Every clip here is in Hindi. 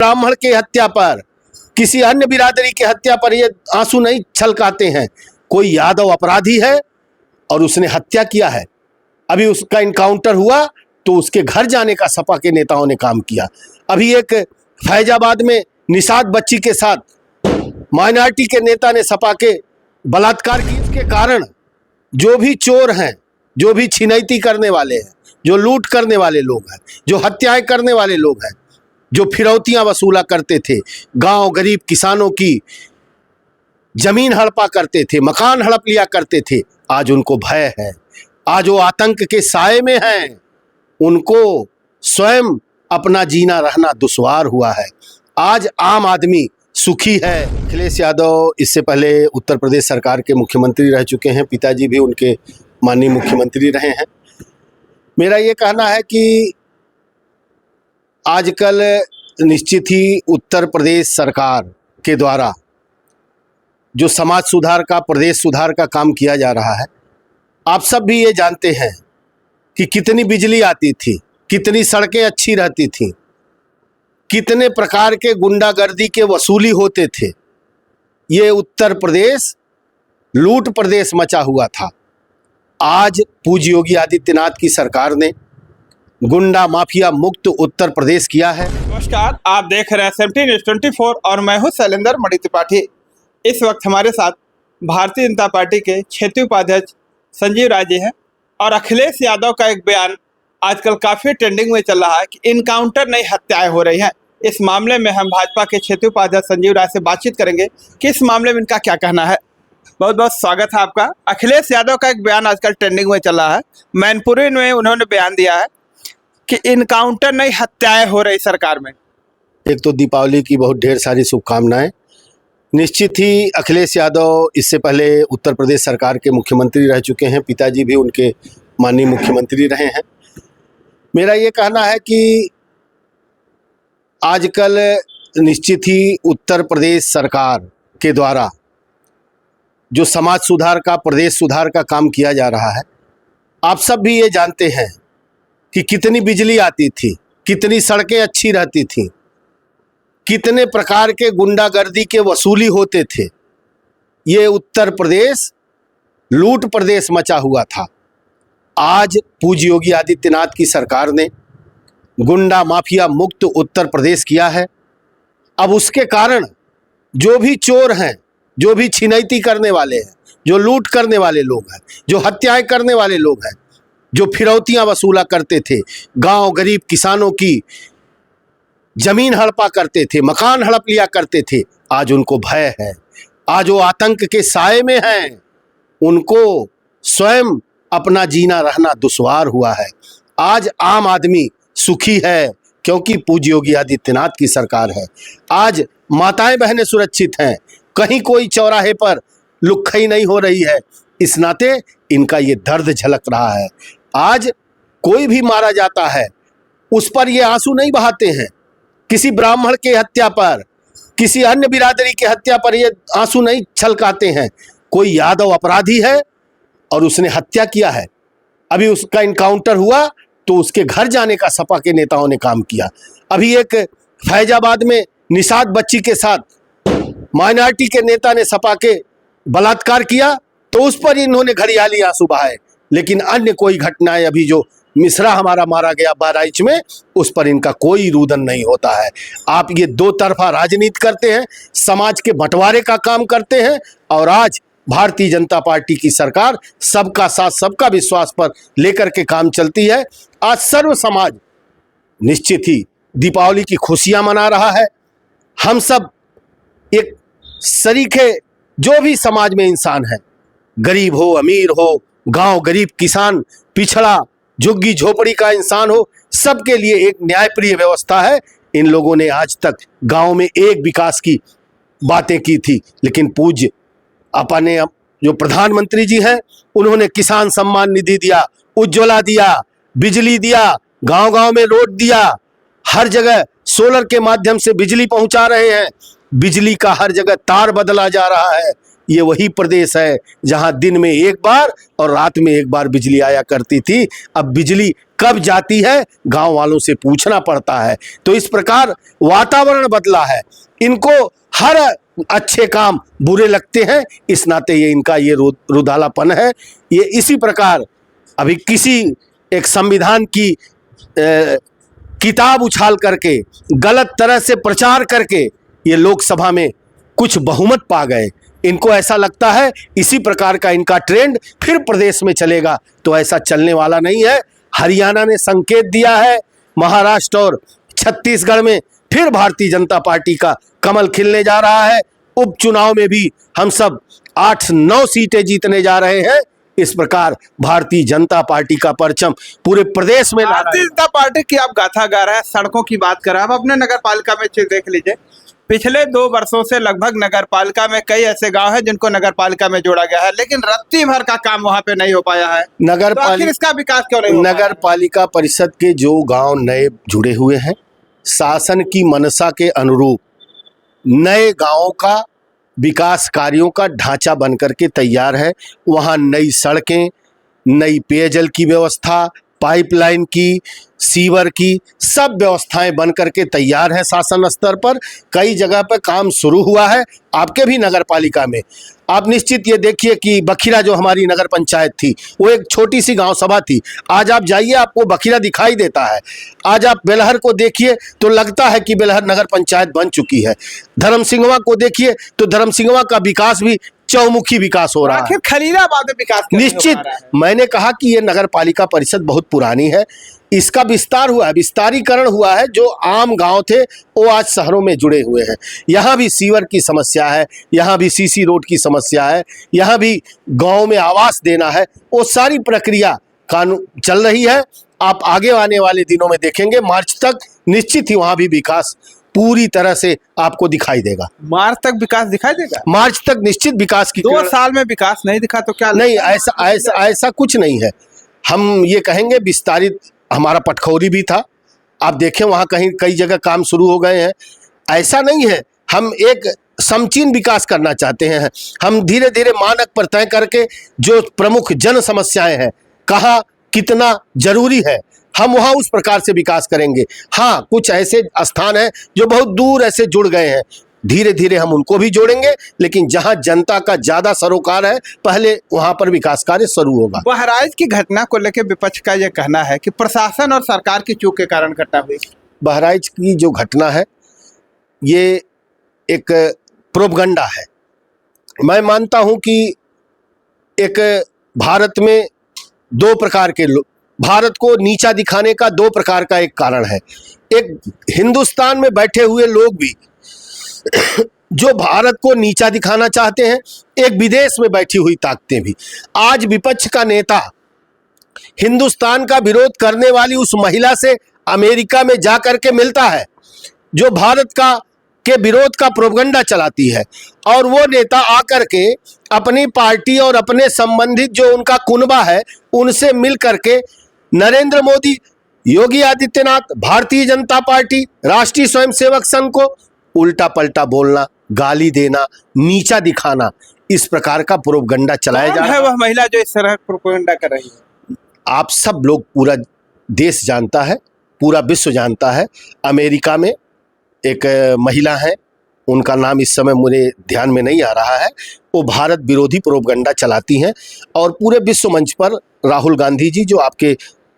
ब्राह्मण के हत्या पर, किसी अन्य बिरादरी के हत्या पर ये आंसू नहीं छलकाते हैं। कोई यादव अपराधी है और उसने हत्या किया है, अभी उसका इनकाउंटर हुआ तो उसके घर जाने का सपा के नेताओं ने काम किया। अभी एक फैजाबाद में निषाद बच्ची के साथ माइनॉरिटी के नेता ने सपा के बलात्कार की। इसके कारण जो भी चोर हैं, जो भी छिनैती करने वाले हैं, जो लूट करने वाले लोग हैं, जो हत्याएं करने वाले लोग हैं, जो फिरौतियां वसूला करते थे, गांव गरीब किसानों की जमीन हड़पा करते थे, मकान हड़प लिया करते थे, आज उनको भय है। आज वो आतंक के साए में हैं, उनको स्वयं अपना जीना रहना दुश्वार हुआ है। आज आम आदमी सुखी है। अखिलेश यादव इससे पहले उत्तर प्रदेश सरकार के मुख्यमंत्री रह चुके हैं, पिताजी भी उनके माननीय मुख्यमंत्री रहे हैं। मेरा ये कहना है कि आजकल निश्चित ही उत्तर प्रदेश सरकार के द्वारा जो समाज सुधार का, प्रदेश सुधार का काम किया जा रहा है, आप सब भी ये जानते हैं कि कितनी बिजली आती थी, कितनी सड़कें अच्छी रहती थीं, कितने प्रकार के गुंडागर्दी के वसूली होते थे। ये उत्तर प्रदेश लूट प्रदेश मचा हुआ था। आज पूज्य योगी आदित्यनाथ की सरकार ने गुंडा माफिया मुक्त उत्तर प्रदेश किया है। नमस्कार, आप देख रहे हैं 17 News 24 और मैं हूं शैलेंद्र मणि त्रिपाठी। इस वक्त हमारे साथ भारतीय जनता पार्टी के क्षेत्रीय उपाध्यक्ष संजीव राय जी हैं और अखिलेश यादव का एक बयान आजकल काफ़ी ट्रेंडिंग में चल रहा है कि इनकाउंटर नहीं हत्याएं हो रही हैं। इस मामले में हम भाजपा के क्षेत्रीय उपाध्यक्ष संजीव राय से बातचीत करेंगे कि इस मामले में इनका क्या कहना है। बहुत बहुत स्वागत है आपका। अखिलेश यादव का एक बयान आजकल ट्रेंडिंग में चल रहा है। मैनपुरी में उन्होंने बयान दिया है कि इनकाउंटर नहीं हत्याएं हो रही सरकार में। एक तो दीपावली की बहुत ढेर सारी शुभकामनाएं। निश्चित ही अखिलेश यादव इससे पहले उत्तर प्रदेश सरकार के मुख्यमंत्री रह चुके हैं, पिताजी भी उनके माननीय मुख्यमंत्री रहे हैं। मेरा ये कहना है कि आजकल निश्चित ही उत्तर प्रदेश सरकार के द्वारा जो समाज सुधार का, प्रदेश सुधार का काम किया जा रहा है, आप सब भी ये जानते हैं कि कितनी बिजली आती थी, कितनी सड़कें अच्छी रहती थीं, कितने प्रकार के गुंडागर्दी के वसूली होते थे। ये उत्तर प्रदेश लूट प्रदेश मचा हुआ था। आज पूज्य योगी आदित्यनाथ की सरकार ने गुंडा माफिया मुक्त उत्तर प्रदेश किया है। अब उसके कारण जो भी चोर हैं, जो भी छिनैती करने वाले हैं, जो लूट करने वाले लोग हैं, जो हत्याएं करने वाले लोग हैं, जो फिरौतियां वसूला करते थे, गांव गरीब किसानों की जमीन हड़पा करते थे, मकान हड़प लिया करते थे, आज उनको भय है। आज वो आतंक के साए में हैं, उनको स्वयं अपना जीना रहना दुश्वार हुआ है। आज आम आदमी सुखी है क्योंकि पूज्य योगी आदित्यनाथ की सरकार है। आज माताएं बहनें सुरक्षित हैं, कहीं कोई चौराहे पर लुक्खई नहीं हो रही है। इस नाते इनका ये दर्द झलक रहा है। आज कोई भी मारा जाता है, उस पर ये आंसू नहीं बहाते हैं। किसी ब्राह्मण के हत्या पर, किसी अन्य बिरादरी के हत्या पर ये आंसू नहीं छलकाते हैं। कोई यादव अपराधी है और उसने हत्या किया है, अभी उसका इनकाउंटर हुआ तो उसके घर जाने का सपा के नेताओं ने काम किया। अभी एक फैजाबाद में निषाद बच्ची के साथ माइनॉरिटी के नेता ने सपा के बलात्कार किया तो उस पर इन्होंने घड़ियाली आंसू बहाए। लेकिन अन्य कोई घटनाएं, अभी जो मिश्रा हमारा मारा गया बहराइच में, उस पर इनका कोई रुदन नहीं होता है। आप ये दो तरफा राजनीति करते हैं, समाज के बंटवारे का काम करते हैं। और आज भारतीय जनता पार्टी की सरकार सबका साथ सबका विश्वास पर लेकर के काम चलती है। आज सर्व समाज निश्चित ही दीपावली की खुशियां मना रहा है। हम सब एक सरीखे, जो भी समाज में इंसान है, गरीब हो अमीर हो, गांव गरीब किसान, पिछड़ा झुग्गी झोपड़ी का इंसान हो, सबके लिए एक न्यायप्रिय व्यवस्था है। इन लोगों ने आज तक गांव में एक विकास की बातें की थी, लेकिन पूज्य अपने जो प्रधानमंत्री जी हैं, उन्होंने किसान सम्मान निधि दिया, उज्ज्वला दिया, बिजली दिया, गांव गांव में रोड दिया, हर जगह सोलर के माध्यम से बिजली पहुंचा रहे हैं। बिजली का हर जगह तार बदला जा रहा है। ये वही प्रदेश है जहां दिन में एक बार और रात में एक बार बिजली आया करती थी। अब बिजली कब जाती है गांव वालों से पूछना पड़ता है। तो इस प्रकार वातावरण बदला है। इनको हर अच्छे काम बुरे लगते हैं, इस नाते ये इनका ये रुधालापन है। ये इसी प्रकार अभी किसी एक संविधान की किताब उछाल करके गलत तरह से प्रचार करके ये लोकसभा में कुछ बहुमत पा गए। इनको ऐसा लगता है इसी प्रकार का इनका ट्रेंड फिर प्रदेश में चलेगा, तो ऐसा चलने वाला नहीं है। हरियाणा ने संकेत दिया है, महाराष्ट्र और छत्तीसगढ़ में फिर भारतीय जनता पार्टी का कमल खिलने जा रहा है। उपचुनाव में भी हम सब 8-9 सीटें जीतने जा रहे हैं। इस प्रकार भारतीय जनता पार्टी का परचम पूरे प्रदेश में भारतीय जनता पार्टी की आप गाथा गा रहे हैं, सड़कों की बात कर रहे हैं। आप अपने नगर पालिका में चीज देख लीजिए, पिछले 2 वर्षों से लगभग नगर पालिका में कई ऐसे गांव हैं जिनको नगर पालिका में जोड़ा गया है, लेकिन रत्ती भर का काम वहां पे नहीं हो पाया है। नगर तो आखिर इसका विकास क्यों नहीं हो पाया? नगर पालिका परिषद के जो गांव नए जुड़े हुए हैं, शासन की मनसा के अनुरूप नए गांवों का विकास कार्यों का ढांचा बनकर के तैयार है। वहां नई सड़कें, नई पेयजल की व्यवस्था, पाइपलाइन की, सीवर की सब व्यवस्थाएं बन करके तैयार है शासन स्तर पर। कई जगह पर काम शुरू हुआ है, आपके भी नगर पालिका में। आप निश्चित ये देखिए कि बखिरा जो हमारी नगर पंचायत थी वो एक छोटी सी गांव सभा थी, आज आप जाइए आपको बखिरा दिखाई देता है। आज आप बेलहर को देखिए तो लगता है कि बेलहर नगर पंचायत बन चुकी है। धर्मसिंगवा को देखिए तो धर्मसिंगवा का विकास भी चौमुखी विकास हो रहा है। आखिर खलीलाबाद में विकास क्यों नहीं हो निश्चित पा रहा है? मैंने कहा कि ये नगर पालिका परिषद बहुत पुरानी है, इसका विस्तार हुआ है, विस्तारीकरण हुआ है। जो आम गांव थे वो आज शहरों में जुड़े हुए हैं। यहाँ भी सीवर की समस्या है, यहाँ भी सीसी रोड की समस्या है, यहाँ भी गांव में आवास देना है। वो सारी प्रक्रिया कानून चल रही है। आप आगे आने वाले दिनों में देखेंगे, मार्च तक निश्चित ही वहाँ भी विकास पूरी तरह से आपको दिखाई देगा। मार्च तक विकास दिखाई देगा? मार्च तक निश्चित विकास की 2 साल में विकास नहीं दिखा तो क्या नहीं, ऐसा कुछ नहीं है। हम ये कहेंगे विस्तारित हमारा पटखौरी भी था, आप देखें वहाँ कहीं कई जगह काम शुरू हो गए हैं। ऐसा नहीं है, हम एक समचीन विकास करना चाहते हैं। हम धीरे धीरे मानक पर तय करके जो प्रमुख जन समस्याएं हैं, कहाँ कितना जरूरी है, हम वहाँ उस प्रकार से विकास करेंगे। हाँ, कुछ ऐसे स्थान हैं जो बहुत दूर ऐसे जुड़ गए हैं, धीरे धीरे हम उनको भी जोड़ेंगे, लेकिन जहां जनता का ज्यादा सरोकार है पहले वहां पर विकास कार्य शुरू होगा। बहराइच की घटना को लेकर विपक्ष का यह कहना है कि प्रशासन और सरकार की चूक के कारण घटना हुई। बहराइच की जो घटना है ये एक प्रोपगंडा है। मैं मानता हूं कि एक भारत में 2 प्रकार के लोग, भारत को नीचा दिखाने का 2 प्रकार का एक कारण है। एक हिंदुस्तान में बैठे हुए लोग भी जो भारत को नीचा दिखाना चाहते हैं, एक विदेश में बैठी हुई ताकतें भी। आज विपक्ष का नेता हिंदुस्तान का विरोध करने वाली उस महिला से अमेरिका में जाकर के मिलता है जो भारत का के विरोध का प्रोपगंडा चलाती है, और वो नेता आकर के अपनी पार्टी और अपने संबंधित जो उनका कुनबा है उनसे मिल करके नरेंद्र मोदी, योगी आदित्यनाथ, भारतीय जनता पार्टी, राष्ट्रीय स्वयंसेवक संघ को उल्टा पलटा बोलना, गाली देना, नीचा दिखाना, इस प्रकार का प्रोपगंडा चलाया जा रहा है। वह महिला जो इस तरह प्रोपगंडा कर रही है, आप सब लोग, पूरा देश जानता है, पूरा विश्व जानता है। अमेरिका में एक महिला है, उनका नाम इस समय मुझे ध्यान में नहीं आ रहा है, वो भारत विरोधी प्रोपगंडा चलाती हैं और पूरे विश्व मंच पर राहुल गांधी जी जो आपके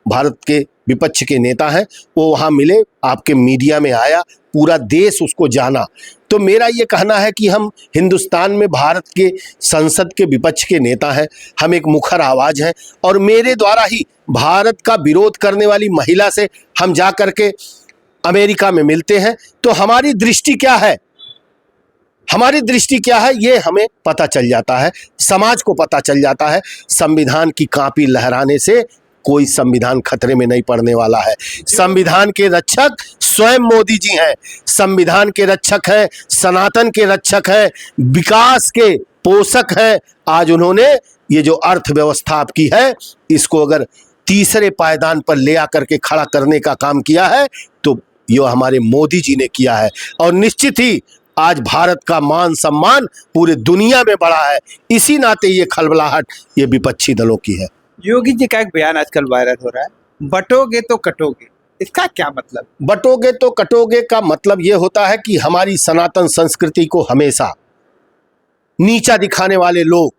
भारत के विपक्ष के नेता हैं वो वहाँ मिले, आपके मीडिया में आया, पूरा देश उसको जाना। तो मेरा ये कहना है कि हम हिंदुस्तान में भारत के संसद के विपक्ष के नेता हैं, हम एक मुखर आवाज़ हैं, और मेरे द्वारा ही भारत का विरोध करने वाली महिला से हम जा कर के अमेरिका में मिलते हैं। तो हमारी दृष्टि क्या है, हमारी दृष्टि क्या है, ये हमें पता चल जाता है, समाज को पता चल जाता है। संविधान की कांपी लहराने से कोई संविधान खतरे में नहीं पड़ने वाला है। संविधान के रक्षक स्वयं मोदी जी हैं, संविधान के रक्षक हैं, सनातन के रक्षक हैं, विकास के पोषक हैं। आज उन्होंने ये जो अर्थव्यवस्था आपकी है इसको अगर तीसरे पायदान पर ले आकर के खड़ा करने का काम किया है तो ये हमारे मोदी जी ने किया है। और निश्चित ही आज भारत का मान सम्मान पूरे दुनिया में बढ़ा है। इसी नाते ये खलबलाहट ये विपक्षी दलों की है। योगी जी का एक बयान आजकल वायरल हो रहा है, बटोगे तो कटोगे, इसका क्या मतलब? बटोगे तो कटोगे का मतलब ये होता है कि हमारी सनातन संस्कृति को हमेशा नीचा दिखाने वाले लोग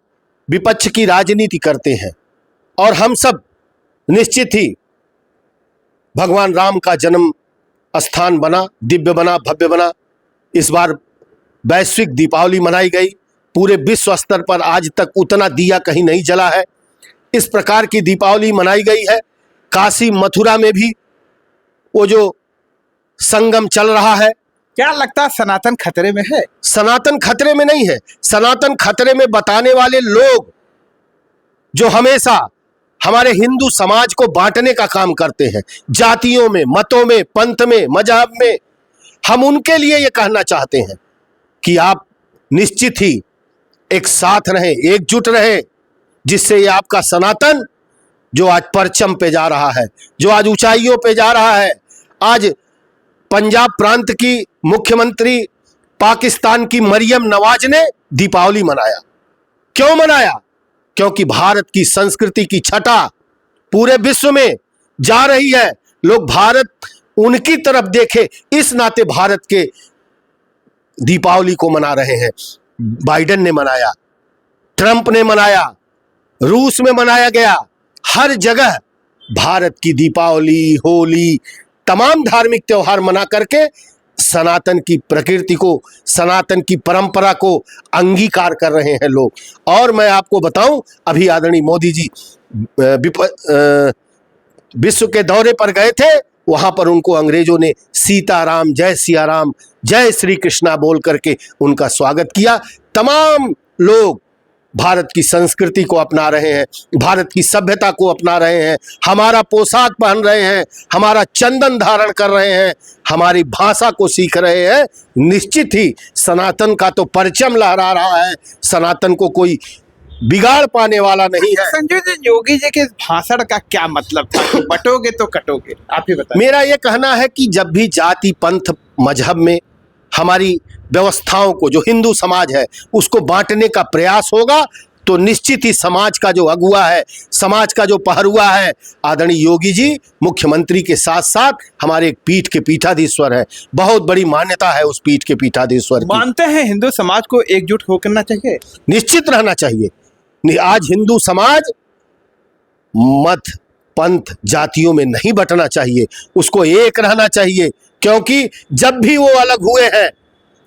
विपक्ष की राजनीति करते हैं। और हम सब निश्चित ही भगवान राम का जन्म स्थान बना, दिव्य बना, भव्य बना। इस बार वैश्विक दीपावली मनाई गई। पूरे विश्व स्तर पर आज तक उतना दिया कहीं नहीं जला है। इस प्रकार की दीपावली मनाई गई है। काशी मथुरा में भी वो जो संगम चल रहा है। क्या लगता है सनातन खतरे में है? सनातन खतरे में नहीं है। सनातन खतरे में बताने वाले लोग जो हमेशा हमारे हिंदू समाज को बांटने का काम करते हैं, जातियों में, मतों में, पंथ में, मजहब में, हम उनके लिए ये कहना चाहते हैं कि आप निश्चित ही एक साथ रहें, एकजुट रहें, जिससे ये आपका सनातन जो आज परचम पे जा रहा है, जो आज ऊंचाइयों पे जा रहा है। आज पंजाब प्रांत की मुख्यमंत्री पाकिस्तान की मरियम नवाज ने दीपावली मनाया। क्यों मनाया? क्योंकि भारत की संस्कृति की छटा पूरे विश्व में जा रही है। लोग भारत उनकी तरफ देखे, इस नाते भारत के दीपावली को मना रहे हैं। बाइडेन ने मनाया, ट्रंप ने मनाया, रूस में मनाया गया। हर जगह भारत की दीपावली, होली, तमाम धार्मिक त्योहार मना करके सनातन की प्रकृति को, सनातन की परंपरा को अंगीकार कर रहे हैं लोग। और मैं आपको बताऊं, अभी आदरणीय मोदी जी विश्व के दौरे पर गए थे। वहां पर उनको अंग्रेजों ने सीताराम, जय सिया राम, जय श्री कृष्णा बोल करके उनका स्वागत किया। तमाम लोग भारत की संस्कृति को अपना रहे हैं, भारत की सभ्यता को अपना रहे हैं, हमारा पोशाक पहन रहे हैं, हमारा चंदन धारण कर रहे हैं, हमारी भाषा को सीख रहे हैं। निश्चित ही सनातन का तो परचम लहरा रहा है। सनातन को कोई बिगाड़ पाने वाला नहीं है। संजय जी, योगी जी के भाषण का क्या मतलब था? तो बटोगे तो कटोगे, आप ही बताइए। मेरा यह कहना है कि जब भी जाति, पंथ, मजहब में हमारी व्यवस्थाओं को, जो हिंदू समाज है, उसको बांटने का प्रयास होगा तो निश्चित ही समाज का जो अगुआ है, समाज का जो पहरुआ है, आदरणीय योगी जी मुख्यमंत्री के साथ साथ हमारे एक पीठ के पीठाधीश्वर है। बहुत बड़ी मान्यता है उस पीठ के पीठाधीश्वर की। मानते हैं हिंदू समाज को एकजुट होकर चाहिए? निश्चित रहना चाहिए। आज हिंदू समाज मत, पंथ, जातियों में नहीं बंटना चाहिए, उसको एक रहना चाहिए। क्योंकि जब भी वो अलग हुए हैं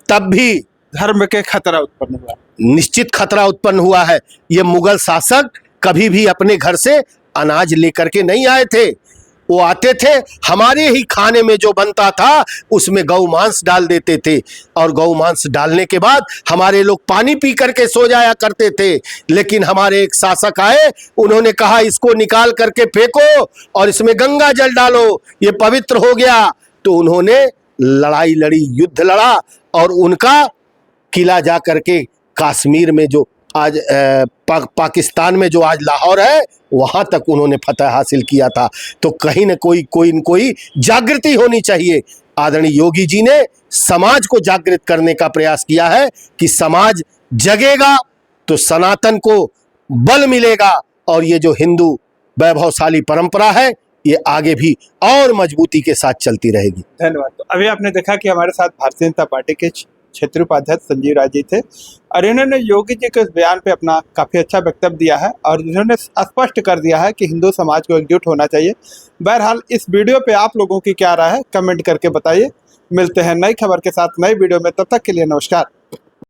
तब भी धर्म के खतरा उत्पन्न हुआ, निश्चित खतरा उत्पन्न हुआ है। ये मुगल शासक कभी भी अपने घर से अनाज लेकर के नहीं आए थे। वो आते थे, हमारे ही खाने में जो बनता था उसमें गौ मांस डाल देते थे, और गौ मांस डालने के बाद हमारे लोग पानी पी करके सो जाया करते थे। लेकिन हमारे एक शासक आए, उन्होंने कहा इसको निकाल करके फेंको और इसमें गंगा जल डालो, ये पवित्र हो गया। तो उन्होंने लड़ाई लड़ी, युद्ध लड़ा, और उनका किला जा करके कश्मीर में जो आज पाकिस्तान में जो आज लाहौर है, वहां तक उन्होंने फतह हासिल किया था। तो कहीं न कोई जागृति होनी चाहिए। आदरणीय योगी जी ने समाज को जागृत करने का प्रयास किया है कि समाज जगेगा तो सनातन को बल मिलेगा, और ये जो हिंदू वैभवशाली परंपरा है ये आगे भी और मजबूती के साथ चलती रहेगी। धन्यवाद। तो अभी आपने देखा कि हमारे साथ भारतीय जनता पार्टी के क्षेत्रीय उपाध्यक्ष संजीव राय जी थे, और इन्होंने योगी जी के उस बयान पे अपना काफ़ी अच्छा वक्तव्य दिया है, और इन्होंने स्पष्ट कर दिया है कि हिंदू समाज को एकजुट होना चाहिए। बहरहाल इस वीडियो पे आप लोगों की क्या राय है, कमेंट करके बताइए। मिलते हैं नई खबर के साथ नई वीडियो में, तब तक के लिए नमस्कार।